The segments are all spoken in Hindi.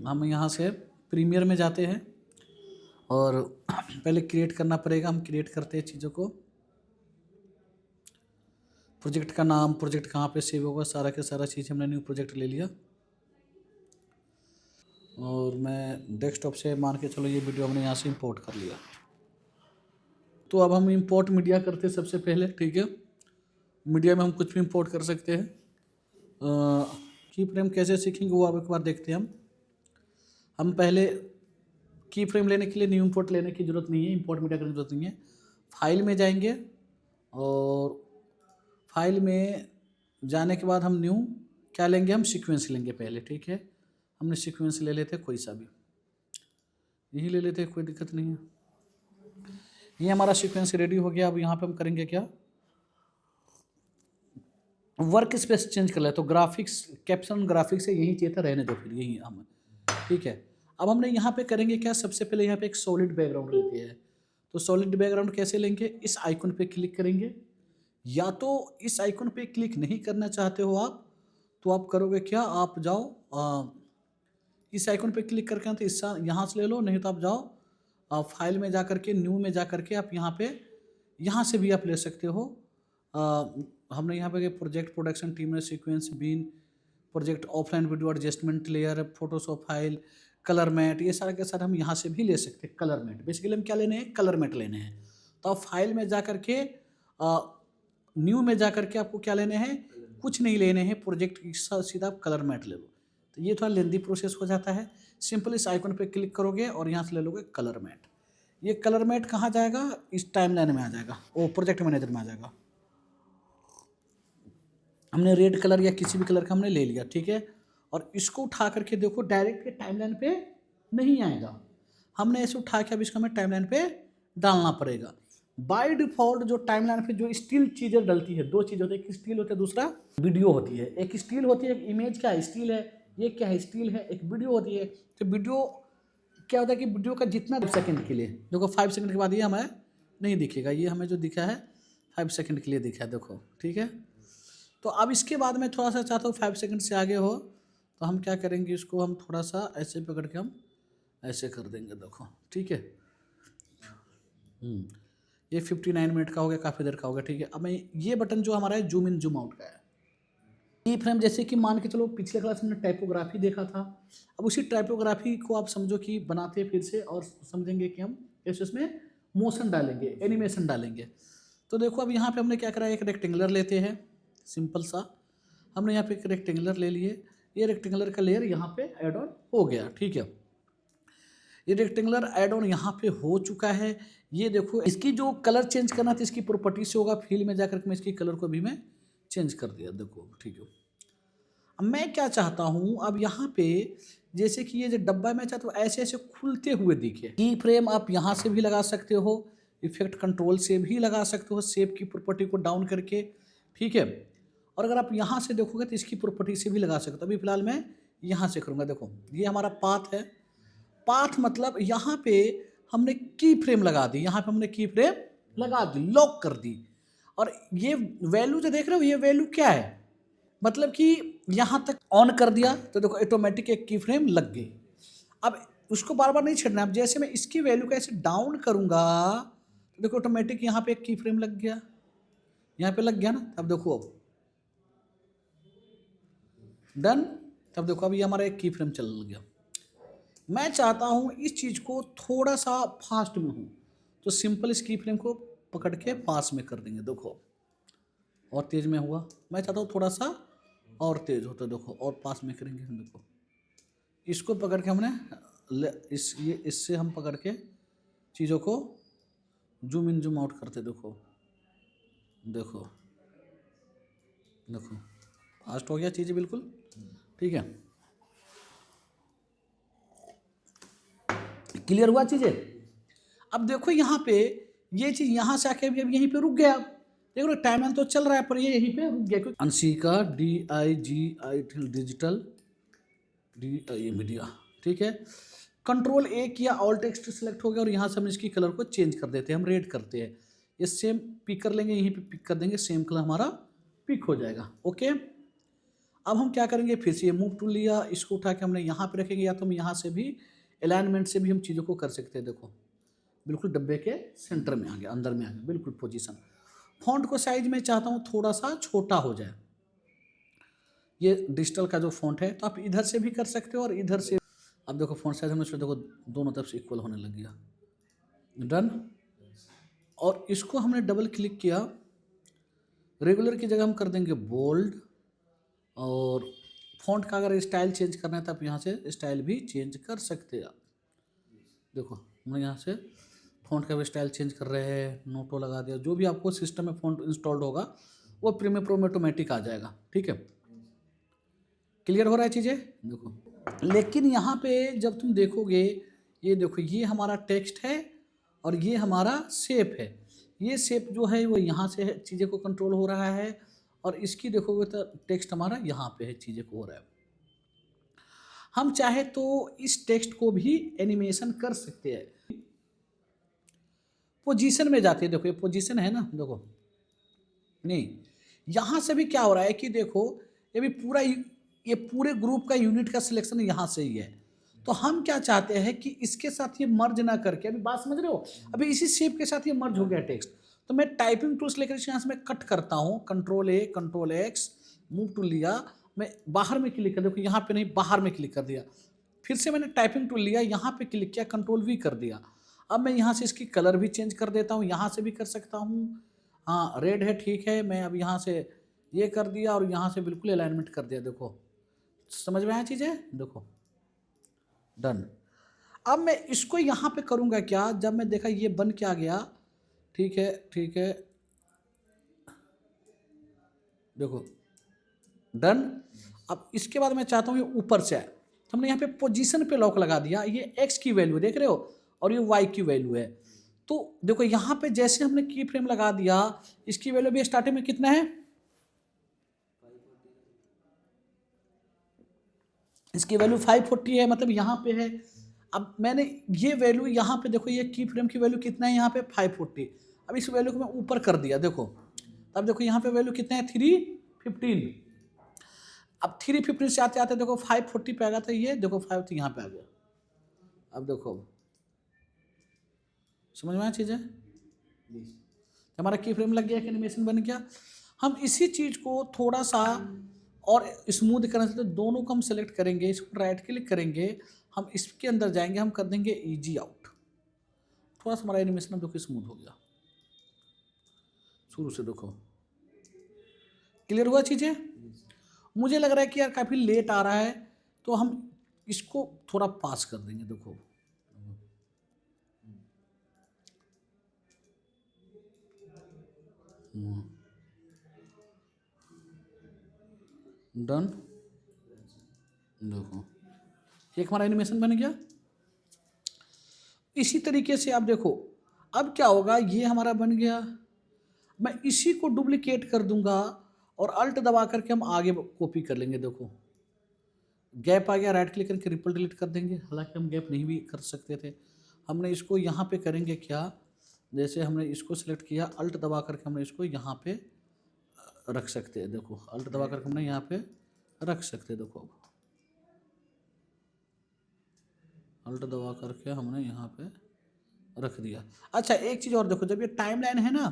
हम यहाँ से प्रीमियर में जाते हैं और पहले क्रिएट करना पड़ेगा। हम क्रिएट करते हैं चीज़ों को, प्रोजेक्ट का नाम, प्रोजेक्ट कहाँ पे सेव होगा, सारा के सारा चीज़ हमने न्यू प्रोजेक्ट ले लिया। और मैं डेस्कटॉप से मान के चलो ये वीडियो हमने यहाँ से इंपोर्ट कर लिया। तो अब हम इंपोर्ट मीडिया करते हैं सबसे पहले, ठीक है। मीडिया में हम कुछ भी इंपोर्ट कर सकते हैं। की फ्रेम कैसे सीखेंगे वो अब एक बार देखते हैं। हम पहले की फ्रेम लेने के लिए न्यू इंपोर्ट लेने की ज़रूरत नहीं है, इंपोर्ट मीडिया करने की ज़रूरत नहीं है। फाइल में जाएंगे और फाइल में जाने के बाद हम न्यू क्या लेंगे, हम सीक्वेंस लेंगे पहले, ठीक है। हमने सीक्वेंस ले लेते कोई सा भी, यही ले लेते, कोई दिक्कत नहीं है। ये हमारा सीक्वेंस रेडी हो गया। अब यहाँ पे हम करेंगे क्या, वर्क स्पेस चेंज कर ले। तो ग्राफिक्स, कैप्शन ग्राफिक्स से यही चाहिए था, रहने दो फिर यही हम, ठीक है। अब हमने यहाँ पे करेंगे क्या, सबसे पहले यहाँ पे एक सॉलिड बैकग्राउंड लेते हैं। तो सॉलिड बैकग्राउंड कैसे लेंगे, इस आइकन पे क्लिक करेंगे, या तो इस आइकन पे क्लिक नहीं करना चाहते हो आप तो आप करोगे क्या, आप जाओ इस आइकन पे क्लिक करके तो इस यहाँ से ले लो, नहीं तो आप जाओ फाइल में जा करके न्यू में जा करके आप यहाँ से भी आप ले सकते हो। हमने यहाँ पे प्रोजेक्ट, प्रोडक्शन, टीम में sequence, bin, project, offline video adjustment layer, Photoshop file, colour matte, ये सारा के सारा हम यहाँ से भी ले सकते हैं। कलर मैट बेसिकली हम क्या लेने हैं, कलर मैट लेने हैं। तो आप फाइल में जा करके न्यू में जा करके आपको क्या लेने हैं, कुछ नहीं लेने हैं, प्रोजेक्ट की सीधा आप कलर मैट ले लो। तो ये थोड़ा लेंदी प्रोसेस हो जाता है। सिंपल इस आइकन पे क्लिक करोगे और यहाँ से ले लोगे कलर मैट। ये कलर मैट कहाँ जाएगा, इस टाइमलाइन में आ जाएगा, वो प्रोजेक्ट मैनेजर में आ जाएगा। हमने रेड कलर या किसी भी कलर का हमने ले लिया, ठीक है। और इसको उठा करके देखो डायरेक्ट टाइमलाइन पे नहीं आएगा, हमने ऐसे उठा के अब इसको हमें टाइमलाइन पे डालना पड़ेगा। बाय डिफॉल्ट जो टाइमलाइन पे जो स्टिल चीज़ें डलती है, दो चीज़ होती है, एक स्टिल होता है, दूसरा वीडियो होती है। एक स्टिल होती है, एक इमेज क्या है, स्टिल है, ये क्या है, स्टिल है। एक वीडियो होती है। तो वीडियो क्या होता है कि वीडियो का जितना 5 सेकंड के लिए, देखो 5 सेकंड के बाद ये हमें नहीं दिखेगा, ये हमें जो दिखा है 5 सेकंड के लिए दिखा है, देखो, ठीक है। तो अब इसके बाद में थोड़ा सा चाहता हूँ 5 सेकंड से आगे हो, तो हम क्या करेंगे, इसको हम थोड़ा सा ऐसे पकड़ के हम ऐसे कर देंगे, देखो, ठीक है। ये 59 मिनट का हो गया, काफ़ी देर का हो गया, ठीक है। अब मैं ये बटन जो हमारा है जूम इन जूम आउट का है। की फ्रेम जैसे कि मान के चलो पिछले क्लास में टाइपोग्राफी देखा था, अब उसी टाइपोग्राफी को आप समझो कि बनाते फिर से और समझेंगे कि हम कैसे उसमें मोशन डालेंगे, एनिमेशन डालेंगे। तो देखो अब यहाँ पे हमने क्या करा, एक रेक्टेंगुलर लेते हैं, सिंपल सा। हमने यहाँ पे एक रेक्टेंगुलर ले लिए, ये रेक्टेंगुलर का लेयर यहाँ पे ऐड ऑन हो गया, ठीक है। ये रेक्टेंगुलर ऐड ऑन यहाँ पे हो चुका है। ये देखो इसकी जो कलर चेंज करना था इसकी प्रॉपर्टी से होगा, फिल में जाकर मैं इसकी कलर को भी मैं चेंज कर दिया, देखो, ठीक है। अब मैं क्या चाहता हूँ, अब यहाँ पे जैसे कि ये जो डब्बा मैं चाहता हूँ ऐसे ऐसे खुलते हुए दिखे। की फ्रेम आप यहाँ से भी लगा सकते हो, इफेक्ट कंट्रोल से भी लगा सकते हो, शेप की प्रॉपर्टी को डाउन करके, ठीक है। और अगर आप यहाँ से देखोगे तो इसकी प्रॉपर्टी से भी लगा सकते हो। अभी फिलहाल मैं यहाँ से करूँगा, देखो ये हमारा पाथ है। पाथ मतलब यहाँ पे हमने की फ्रेम लगा दी, यहाँ पे हमने की फ्रेम लगा दी, लॉक कर दी। और ये वैल्यू जो देख रहे हो, ये वैल्यू क्या है, मतलब कि यहाँ तक ऑन कर दिया तो देखो ऑटोमेटिक एक की फ्रेम लग गई। अब उसको बार बार नहीं छेड़ना। अब जैसे मैं इसकी वैल्यू को ऐसे डाउन करूँगा तो देखो ऑटोमेटिक यहाँ पे एक की फ्रेम लग गया, यहाँ पे लग गया ना। अब देखो, अब डन। तब देखो अब ये हमारा एक की फ्रेम चल गया। मैं चाहता हूँ इस चीज़ को थोड़ा सा फास्ट में हो, तो सिंपल इस की फ्रेम को पकड़ के पास में कर देंगे, देखो, और तेज़ में हुआ। मैं चाहता हूँ थोड़ा सा और तेज़ होता, देखो, और पास में करेंगे हम, देखो इसको पकड़ के हमने इससे हम पकड़ के चीज़ों को जूम इन जूम आउट करते, देखो देखो देखो, फास्ट हो गया चीज़ें बिल्कुल, ठीक है। क्लियर हुआ चीज़ें। अब देखो यहाँ पे ये चीज़ यहाँ से आके अभी यहीं पे रुक गया। देखो टाइमलाइन तो चल रहा है पर ये यहीं पे रुक गया। Anshika DIGI digital DI media, ठीक है। कंट्रोल A किया, ऑल टेक्स्ट सेलेक्ट हो गया और यहाँ से हम इसकी कलर को चेंज कर देते हैं, हम रेड करते हैं। ये सेम पिक कर लेंगे, यहीं पे पिक कर देंगे, सेम कलर हमारा पिक हो जाएगा, ओके। अब हम क्या करेंगे, फिर से ये मूव टूल लिया, इसको उठा के हमने यहाँ पे रखेंगे, या तो हम यहाँ से भी अलाइनमेंट से भी हम चीज़ों को कर सकते हैं। देखो बिल्कुल डब्बे के सेंटर में आ गया, अंदर में आ गया, बिल्कुल पोजीशन। फॉन्ट को साइज में चाहता हूँ थोड़ा सा छोटा हो जाए, ये डिजिटल का जो फॉन्ट है, तो आप इधर से भी कर सकते हो और इधर से। अब देखो फॉन्ट साइज हमने देखो दोनों तरफ से इक्वल होने लग गया। डन। और इसको हमने डबल क्लिक किया, रेगुलर की जगह हम कर देंगे बोल्ड, और फॉन्ट का अगर स्टाइल चेंज करना है तो आप यहाँ से स्टाइल भी चेंज कर सकते हैं। आप देखो हमने यहाँ से फॉन्ट का भी स्टाइल चेंज कर रहे हैं, नोटो लगा दिया, जो भी आपको सिस्टम में फॉन्ट इंस्टॉल्ड होगा वो प्रीमियर प्रो में ऑटोमेटिक आ जाएगा। ठीक है, क्लियर हो रहा है चीज़ें। देखो लेकिन यहाँ पे जब तुम देखोगे, ये देखो ये हमारा टेक्स्ट है और ये हमारा शेप है। ये शेप जो है वो यहाँ से चीज़ें को कंट्रोल हो रहा है, और इसकी देखोगे तो टेक्स्ट हमारा यहाँ पे है, चीज़ें को हो रहा है। हम चाहे तो इस टेक्स्ट को भी एनिमेशन कर सकते हैं। पोजीशन में जाते हैं, देखो ये पोजीशन है ना, देखो नहीं, यहाँ से भी क्या हो रहा है कि देखो ये भी पूरा, ये पूरे ग्रुप का यूनिट का सिलेक्शन यहाँ से ही है। तो हम क्या चाहते हैं कि इसके साथ ये मर्ज ना करके, अभी बात समझ रहे हो, अभी इसी शेप के साथ ये मर्ज हो गया टेक्स्ट, तो मैं टाइपिंग टूल्स लेकर यहाँ से मैं कट करता हूँ, कंट्रोल ए कंट्रोल एक्स, मूव टूल लिया, मैं बाहर में क्लिक कर, देखो यहाँ पे नहीं, बाहर में क्लिक कर दिया, फिर से मैंने टाइपिंग टूल लिया, यहाँ पे क्लिक किया, कंट्रोल वी कर दिया। अब मैं यहाँ से इसकी कलर भी चेंज कर देता हूँ, यहाँ से भी कर सकता हूँ, हाँ रेड है ठीक है, मैं अब यहाँ से ये कर दिया और यहाँ से बिल्कुल अलाइनमेंट कर दिया। देखो समझ में आया चीज़ें, देखो डन। अब मैं इसको यहाँ पे करूँगा क्या, जब मैं देखा ये बन क्या गया, ठीक है ठीक है, देखो डन। अब इसके बाद मैं चाहता हूँ ये ऊपर से आए, तो हमने यहाँ पे पोजीशन पे लॉक लगा दिया, ये एक्स की वैल्यू देख रहे हो और ये वाई की वैल्यू है। तो देखो यहाँ पे जैसे हमने की फ्रेम लगा दिया, इसकी वैल्यू भी स्टार्टिंग में कितना है, इसकी वैल्यू 540 है, मतलब यहाँ पे है। अब मैंने ये वैल्यू यहाँ पे देखो, ये की फ्रेम की वैल्यू कितना है यहाँ पे 540। अब इस वैल्यू को मैं ऊपर कर दिया, देखो अब देखो यहाँ पे वैल्यू कितना है 315। अब 315 से आते आते देखो 540 पे आ गया था, ये देखो 5 तो यहाँ पे आ गया। अब देखो समझ में आया चीज़ है, हमारा की फ्रेम लग गया कि एनिमेशन बन गया। हम इसी चीज़ को थोड़ा सा और स्मूथ करना चाहते हैं, दोनों को हम सेलेक्ट करेंगे, इसको राइट क्लिक करेंगे, हम इसके अंदर जाएंगे, हम कर देंगे इजी आउट, थोड़ा सा हमारा एनिमेशन अब देखो स्मूथ हो गया शुरू से। देखो क्लियर हुआ चीज़ें। मुझे लग रहा है कि यार काफ़ी लेट आ रहा है, तो हम इसको थोड़ा पास कर देंगे। देखो डन। देखो एक हमारा एनिमेशन बन गया। इसी तरीके से आप देखो अब क्या होगा, ये हमारा बन गया, मैं इसी को डुप्लीकेट कर दूंगा और अल्ट दबा करके हम आगे कॉपी कर लेंगे। देखो गैप आ गया, राइट क्लिक करके रिपल डिलीट कर देंगे, हालांकि हम गैप नहीं भी कर सकते थे। हमने इसको यहाँ पे करेंगे क्या, जैसे हमने इसको सिलेक्ट किया, अल्ट दबा करके हमने इसको यहाँ पे रख सकते हैं। देखो अल्ट दबा करके हमने यहाँ पे रख सकते हैं। देखो अल्ट दबा करके हमने यहाँ पे रख दिया। अच्छा एक चीज़ और देखो, जब ये टाइमलाइन है ना,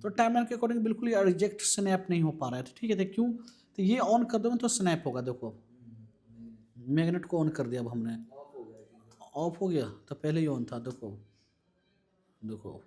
तो टाइमलाइन के अकॉर्डिंग बिल्कुल ये रिजेक्ट स्नैप नहीं हो पा रहा है, ठीक है। तो क्यों, तो ये ऑन कर दोगे तो स्नैप होगा। देखो मैग्नेट को ऑन कर दिया, अब हमने ऑफ हो गया, तो पहले ही ऑन था। देखो देखो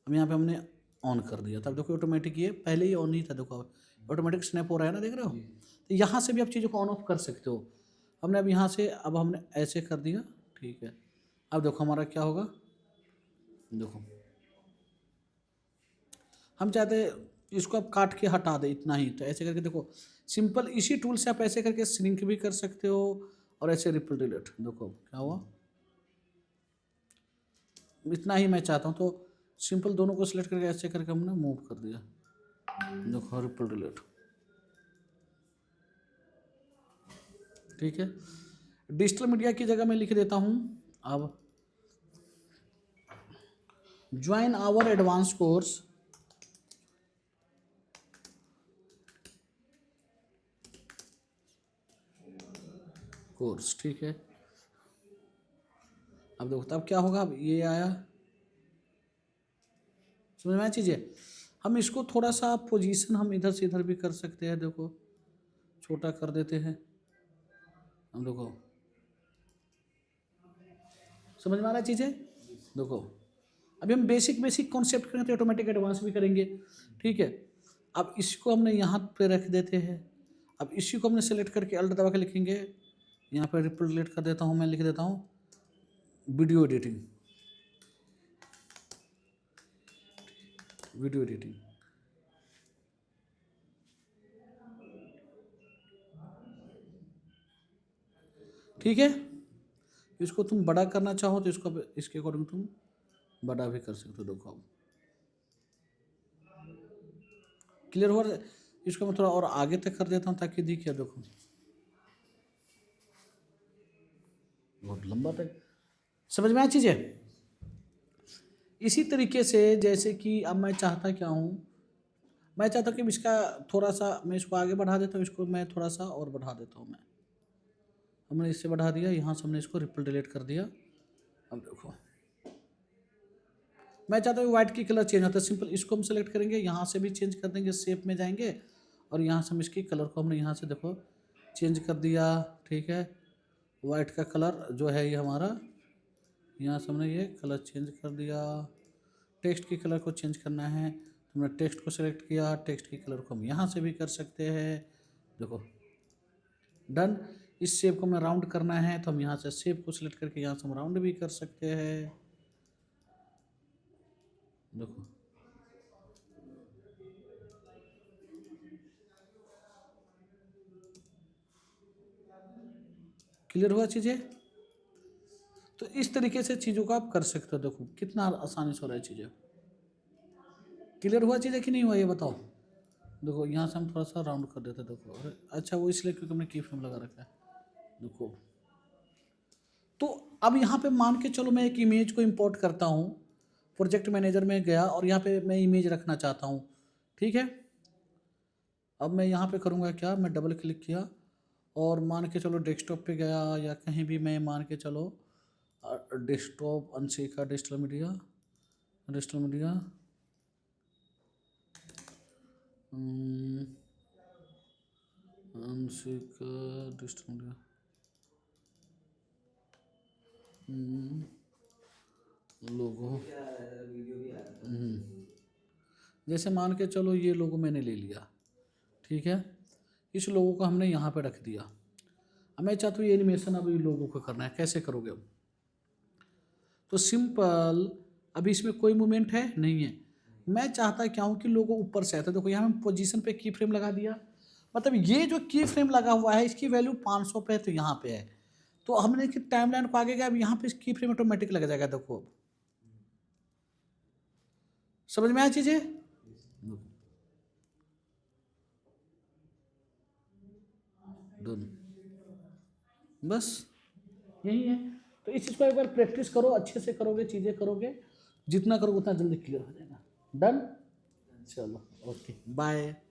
अब यहाँ पे हमने ऑन कर दिया, तब देखो ऑटोमेटिक ये पहले ही ऑन नहीं था, देखो ऑटोमेटिक स्नैप हो रहा है ना, देख रहे हो। तो यहाँ से भी आप चीज़ों को ऑन ऑफ कर सकते हो। हमने अब यहाँ से, अब हमने ऐसे कर दिया, ठीक है। अब देखो हमारा क्या होगा, देखो हम चाहते इसको अब काट के हटा दे इतना ही, तो ऐसे करके देखो सिंपल इसी टूल से आप ऐसे करके श्रिंक भी कर सकते हो और ऐसे रिपल डिलीट। देखो क्या हुआ, इतना ही मैं चाहता हूँ, तो सिंपल दोनों को सिलेक्ट करके ऐसे करके हमने मूव कर दिया। देखो रिपल डिलीट, ठीक है। डिजिटल मीडिया की जगह मैं लिख देता हूँ अब join our advance course course, ठीक है। अब देखो तब क्या होगा, अब ये आया, समझ में आया चीज़ें। हम इसको थोड़ा सा पोजीशन हम इधर से इधर भी कर सकते हैं, देखो छोटा कर देते हैं हम, देखो समझ में आ रहा है चीज़ें। देखो अभी हम बेसिक बेसिक कॉन्सेप्ट करेंगे तो ऑटोमेटिक एडवांस भी करेंगे, ठीक है। अब इसको हमने यहाँ पे रख देते हैं। अब इसी को हमने सेलेक्ट करके अल्ट दबा के लिखेंगे, यहाँ पे रिप्लेट कर देता हूँ, मैं लिख देता हूँ वीडियो एडिटिंग, वीडियो एडिटिंग, ठीक है। इसको तुम बड़ा करना चाहो तो इसको इसके अकॉर्डिंग तुम बड़ा भी कर सकते हो। देखो अब क्लियर हो रहा है। इसको मैं थोड़ा और आगे तक कर देता हूँ ताकि दिखे, देखो बहुत लंबा तक, समझ में आया चीज़ें। इसी तरीके से जैसे कि अब मैं चाहता क्या हूँ, मैं चाहता हूँ कि इसका थोड़ा सा मैं इसको आगे बढ़ा देता हूँ, इसको मैं थोड़ा सा और बढ़ा देता हूँ। मैं हमने इससे बढ़ा दिया, यहाँ से हमने इसको रिपल डिलीट कर दिया। अब देखो मैं चाहता हूँ वाइट की कलर चेंज होता है, सिंपल इसको हम सेलेक्ट करेंगे, यहाँ से भी चेंज कर देंगे, शेप में जाएंगे और यहाँ से हम इसकी कलर को हमने यहाँ से देखो चेंज कर दिया, ठीक है। वाइट का कलर जो है ये हमारा, यहाँ से हमने ये कलर चेंज कर दिया। टेक्स्ट की कलर को चेंज करना है, हमने टेक्स्ट को सेलेक्ट किया, टेक्स्ट की कलर को हम यहाँ से भी कर सकते हैं, देखो डन। इस शेप को हमें राउंड करना है तो हम यहाँ से शेप को सिलेक्ट करके यहाँ से हम राउंड भी कर सकते हैं, देखो क्लियर हुआ चीज़ें। तो इस तरीके से चीज़ों को आप कर सकते हो, देखो कितना आसानी से हो रहा है चीज़ें। क्लियर हुआ चीज़ें कि नहीं हुआ ये बताओ। देखो यहाँ से हम थोड़ा सा राउंड कर देते हैं, देखो अरे अच्छा वो इसलिए क्योंकि हमने की फ्रेम लगा रखा है, देखो। तो अब यहाँ पे मान के चलो मैं एक इमेज को इंपोर्ट करता हूँ, प्रोजेक्ट मैनेजर में गया और यहाँ पे मैं इमेज रखना चाहता हूँ, ठीक है। अब मैं यहाँ पे करूँगा क्या, मैं डबल क्लिक किया और मान के चलो डेस्कटॉप पे गया या कहीं भी, मैं मान के चलो डेस्कटॉप अनशिका डिजिटल मीडिया, डिजिटल मीडिया अनशिका डिजिटल मीडिया, लोगो, जैसे मान के चलो ये लोगो मैंने ले लिया, ठीक है। इस लोगो को हमने यहाँ पे रख दिया। अब मैं चाहता हूँ ये एनिमेशन अब ये लोगों को करना है, कैसे करोगे अब। तो सिंपल, अभी इसमें कोई मूवमेंट है नहीं है, मैं चाहता क्या हूँ कि लोगो ऊपर से आता है। देखो यहाँ मैं पोजीशन पे की फ्रेम लगा दिया, मतलब ये जो की फ्रेम लगा हुआ है इसकी वैल्यू 500 पे है तो यहाँ पे है, तो हमने कि टाइमलाइन को आगे गया, अब यहाँ पे की फ्रेम ऑटोमेटिक लग जाएगा, देखो अब समझ में आया चीजें। बस यही है। तो इस चीज़ को एक बार प्रैक्टिस करो, अच्छे से करोगे, चीज़ें करोगे, जितना करोगे उतना जल्दी क्लियर हो जाएगा। डन, चलो ओके बाय।